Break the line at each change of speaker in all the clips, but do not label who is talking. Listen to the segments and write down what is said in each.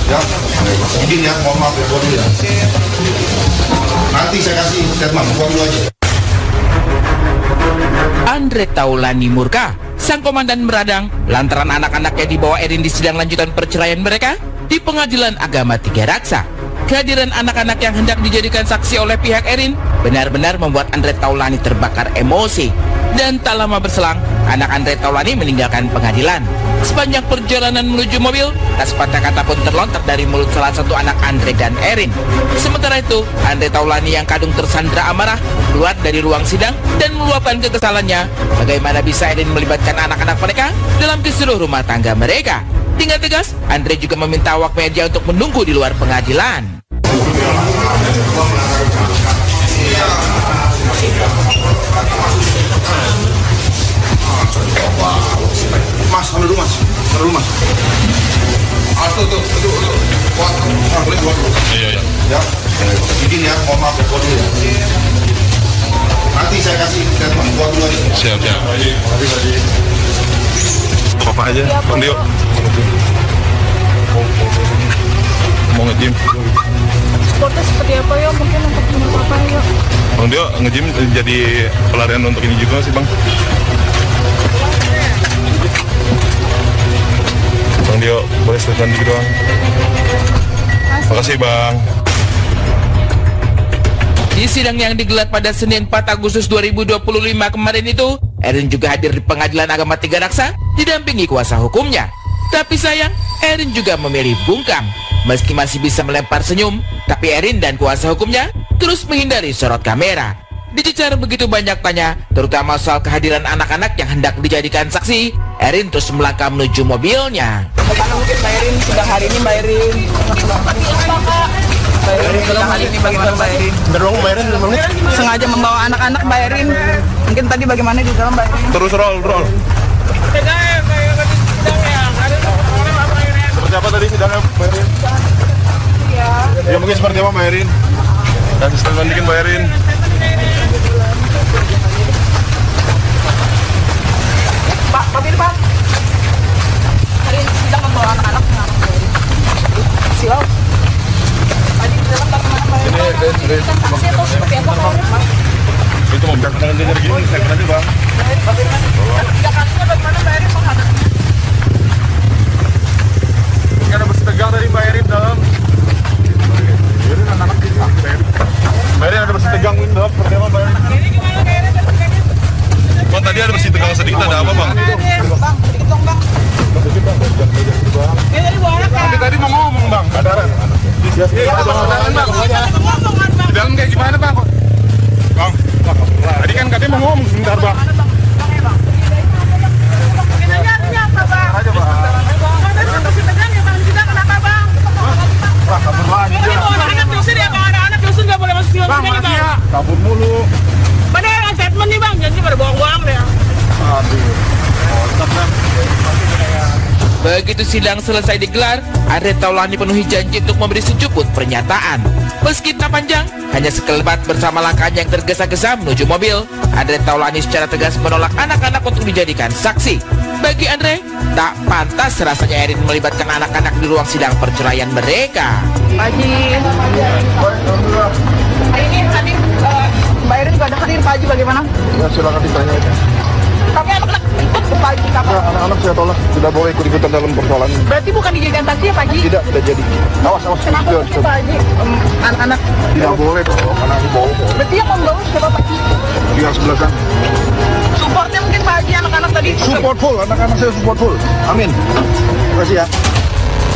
Ya, izin ya, mohon maaf ya, buat dulu ya. Nanti saya kasih statement, buat dulu aja.
Andre Taulani murka. Sang komandan meradang lantaran anak-anaknya dibawa Erin di sidang lanjutan perceraian mereka di Pengadilan Agama Tiga Raksa. Kehadiran anak-anak yang hendak dijadikan saksi oleh pihak Erin benar-benar membuat Andre Taulani terbakar emosi. Dan tak lama berselang, anak Andre Taulani meninggalkan pengadilan. Sepanjang perjalanan menuju mobil, tak sepatah kata pun terlontar dari mulut salah satu anak Andre dan Erin. Sementara itu, Andre Taulani yang kadung tersandra amarah keluar dari ruang sidang dan meluapkan kekesalannya bagaimana bisa Erin melibatkan anak-anak mereka dalam kisruh rumah tangga mereka. Dengan tegas, Andre juga meminta awak media untuk menunggu di luar pengadilan.
Mas, taruh dulu mas, taruh dulu mas. Tuh. Boleh buat dulu. Iya. Ya, izin ya, mohon maaf ya, buat dulu ya. Nanti saya kasih statement, buat dulu aja.
Siap. Apa aja, Bang Dio? Mau nge-gym?
Sportnya seperti apa ya? Mungkin untuk menurut apa ya?
Bang Dio, nge-gym jadi pelarian untuk ini juga sih Bang? Bang Dio, boleh statement dikit doang? Makasih Bang.
Di sidang yang digelar pada Senin 4 Agustus 2025 kemarin itu, Erin juga hadir di Pengadilan Agama Tiga Raksa didampingi kuasa hukumnya. Tapi sayang, Erin juga memilih bungkam. Meski masih bisa melempar senyum, tapi Erin dan kuasa hukumnya terus menghindari sorot kamera. Dicecar begitu banyak tanya, terutama soal kehadiran anak-anak yang hendak dijadikan saksi, Erin terus melangkah menuju mobilnya.
Bagaimana mungkin Mbak Erin sidang hari ini Mbak Erin? Sidang hari ini bagaimana Mbak Erin? Sengaja membawa anak-anak Mbak Erin. Mungkin tadi bagaimana di dalam Mbak Erin?
Terus roll. Seperti apa tadi sidangnya Mbak Erin? Ya mungkin seperti apa Mbak Erin? Kasih statement dikit Mbak Erin.
Pak ini Pak. Hari ini sidang membawa anak-anak silau. Tadi di dalam bagaimana Mbak Erin? Saksi atau seperti apa Mbak Erin?
Itu mau bicara dengan dia gini, saya aja Bang.
Tiga kalinya bagaimana Mbak Erin menghadapi?
Karena bersih tegang dari Mbak Erin dalam. Anak-anak di Mbak Erin ada bersih tegang dalam seperti apa Mbak Erin? Bang tadi ada bersih tegang sedikit, ada apa Bang?
Bang, sedikit dong Bang.
Tadi mau ngomong Bang, kadaran. Di dalam kayak gimana Bang? Bang, tadi kan katanya mau ngomong sebentar Bang. Kabur mulu.
Mana yang statement nih Bang, jangan pada bohong-bohong deh.
Begitu sidang selesai digelar, Andre Taulani penuhi janji untuk memberi secuput pernyataan. Meski tak panjang, hanya sekelebat bersama langkahnya yang tergesa-gesa menuju mobil, Andre Taulani secara tegas menolak anak-anak untuk dijadikan saksi. Bagi Andre, tak pantas rasanya Erin melibatkan anak-anak di ruang sidang perceraian mereka.
Haji, hari ini tadi Mbak Erin juga ada hadir Pak Haji, bagaimana?
Ya silakan ditanya aja.
Tapi anak-anak ikut ke Pak Haji kapan?
Ya, anak-anak saya tolak, tidak boleh ikut-ikutan dalam persoalan.
Berarti bukan dijadikan saksi ya Pak Haji?
Tidak jadi. Awas.
Kenapa mungkin Pak Haji? Anak-anak
Tidak boleh dong, karena dibawa.
berarti yang membawa siapa Pak Haji?
Dia sebelah sana.
Supportnya mungkin Pak Haji anak-anak tadi.
Support full, anak-anak saya support full. Amin. Terima kasih ya.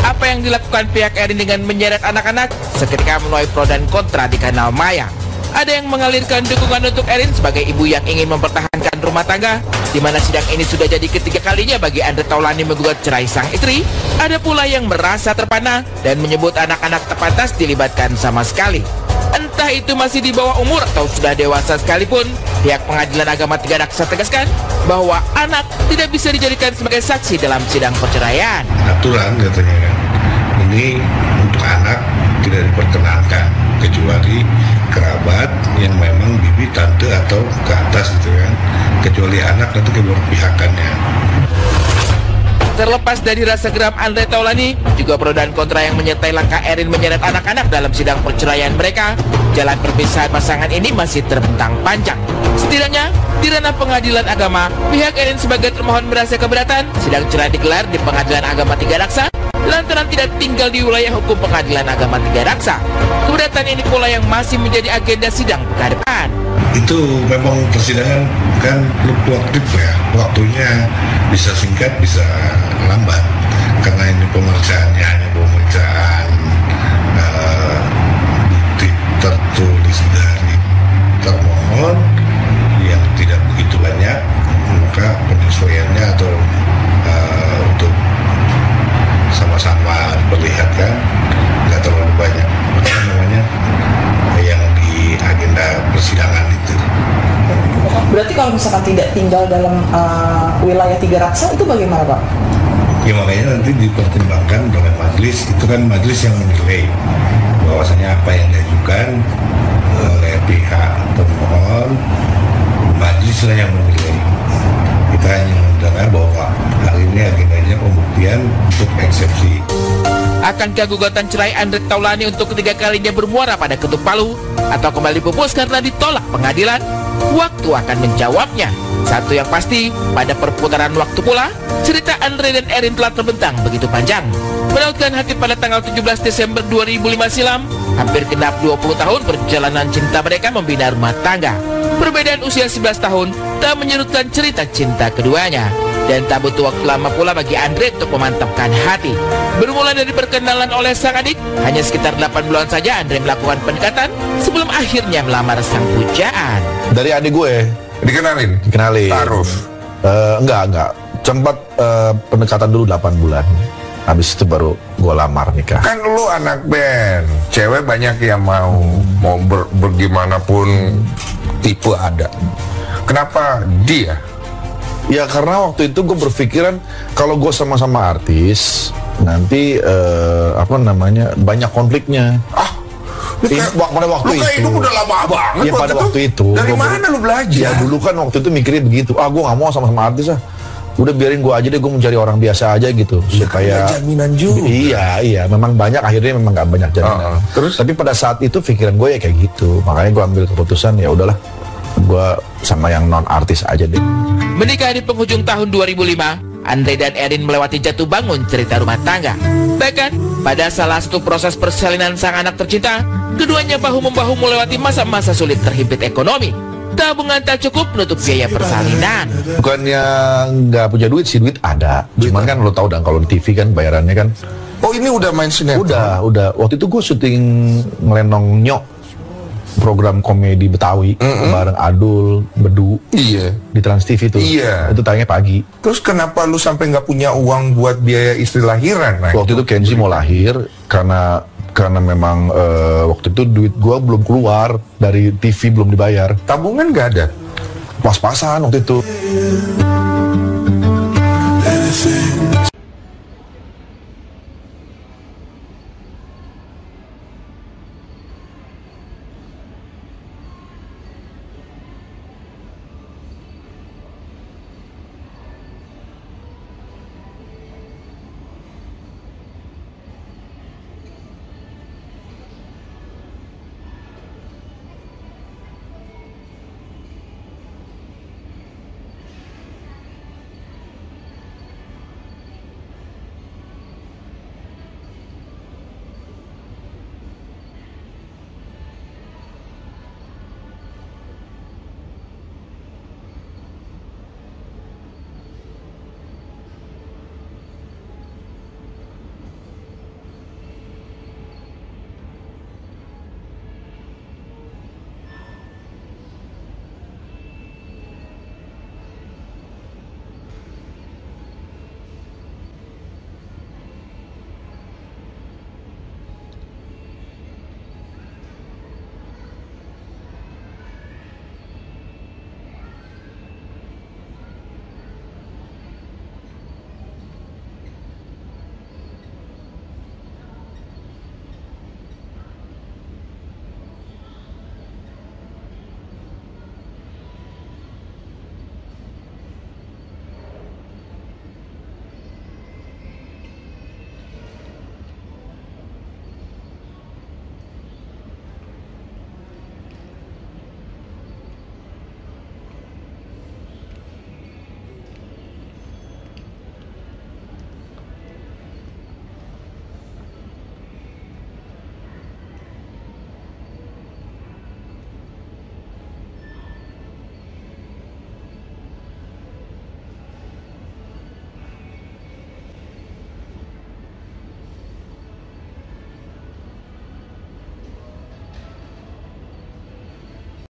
Apa yang dilakukan pihak Erin dengan menyeret anak-anak seketika menuai pro dan kontra di kanal Maya. Ada yang mengalirkan dukungan untuk Erin sebagai ibu yang ingin mempertahankan rumah tangga, di mana sidang ini sudah jadi ketiga kalinya bagi Andre Taulani menggugat cerai sang istri. Ada pula yang merasa terpana dan menyebut anak-anak tak pantas dilibatkan sama sekali. Entah itu masih di bawah umur atau sudah dewasa sekalipun, pihak Pengadilan Agama Tiga Raksa tegaskan bahwa anak tidak bisa dijadikan sebagai saksi dalam sidang perceraian.
Aturan katanya kan, ini untuk anak tidak diperkenankan kecuali kerabat yang memang bibi, tante atau ke atas gitu kan, kecuali anak nanti keberpihakannya.
Terlepas dari rasa geram Andre Taulani, juga pro dan kontra yang menyertai langkah Erin menyeret anak-anak dalam sidang perceraian mereka, jalan perpisahan pasangan ini masih terbentang panjang. Setidaknya, di ranah pengadilan agama, pihak Erin sebagai termohon merasa keberatan sidang cerai digelar di Pengadilan Agama Tiga Raksa lantaran tidak tinggal di wilayah hukum Pengadilan Agama Tiga Raksa. Keberatan ini pula yang masih menjadi agenda sidang pekan depan.
Itu memang persidangan kan fluktuatif ya, waktunya bisa singkat bisa lambat karena ini pemeriksaannya hanya pemeriksaan bukti tertulis dari termohon yang tidak begitu banyak, maka penyesuaiannya atau untuk sama-sama diperlihatkan nggak terlalu banyak, apa namanya yang di agenda persidangan itu.
Berarti kalau misalkan tidak tinggal dalam wilayah Tiga Raksa itu bagaimana Pak?
Ya makanya nanti dipertimbangkan oleh majelis, itu kan majelis yang menilai bahwasanya apa yang diajukan oleh pihak termohon, majelis lah yang menilai. Kita hanya mendengar bahwa hal ini agendanya pembuktian untuk eksepsi.
Akankah gugatan cerai Andre Taulani untuk ketiga kalinya bermuara pada ketuk palu atau kembali pupus karena ditolak pengadilan? Waktu akan menjawabnya. Satu yang pasti, pada perputaran waktu pula, cerita Andre dan Erin telah terbentang begitu panjang. Merautkan hati pada tanggal 17 Desember 2005 silam, hampir genap 20 tahun perjalanan cinta mereka membina rumah tangga. Perbedaan usia 11 tahun tak menyurutkan cerita cinta keduanya. Dan tak butuh waktu lama pula bagi Andre untuk memantapkan hati. Bermula dari perkenalan oleh sang adik, hanya sekitar 8 bulan saja Andre melakukan pendekatan sebelum akhirnya melamar sang pujaan.
Dari adik gue
Dikenalin?
Taruh. Enggak. Sempat pendekatan dulu 8 bulan. Habis itu baru gue lamar nikah.
Kan lu anak band, cewek banyak yang mau bergimanapun tipe ada. Kenapa dia?
Ya karena waktu itu gue berpikiran kalau gue sama-sama artis nanti banyak konfliknya. Pada waktu itu
hidup udah lama banget.
Ya pada waktu itu.
Dari mana lu belajar?
Ya dulu kan waktu itu mikirnya begitu. Gue nggak mau sama-sama artis ah. Udah biarin gue aja deh, gue mencari orang biasa aja gitu supaya
jaminan juga.
Iya, memang banyak, akhirnya memang nggak banyak jaminan.
Terus?
Tapi pada saat itu pikiran gue ya kayak gitu. Makanya gue ambil keputusan ya udahlah, gue sama yang non artis aja deh.
Menikah di penghujung tahun 2005, Andre dan Erin melewati jatuh bangun cerita rumah tangga. Bahkan, pada salah satu proses persalinan sang anak tercinta, keduanya bahu-membahu melewati masa-masa sulit terhimpit ekonomi. Tabungan tak cukup menutup biaya persalinan.
Bukannya nggak punya duit sih, duit ada. Cuman kan lo tau dan kalau di TV kan bayarannya kan.
Oh ini udah main sinetron?
Udah. Waktu itu gue syuting ngelenong Nyok, program komedi Betawi bareng Adul, Bedu.
Iya.
Di Trans TV tuh.
Iya.
Itu tayangnya pagi.
Terus kenapa lu sampai nggak punya uang buat biaya istri lahiran? Nah,
waktu itu Kenzi mau lahir karena memang waktu itu duit gue belum keluar dari TV, belum dibayar.
Tabungan nggak ada?
Pas-pasan waktu itu.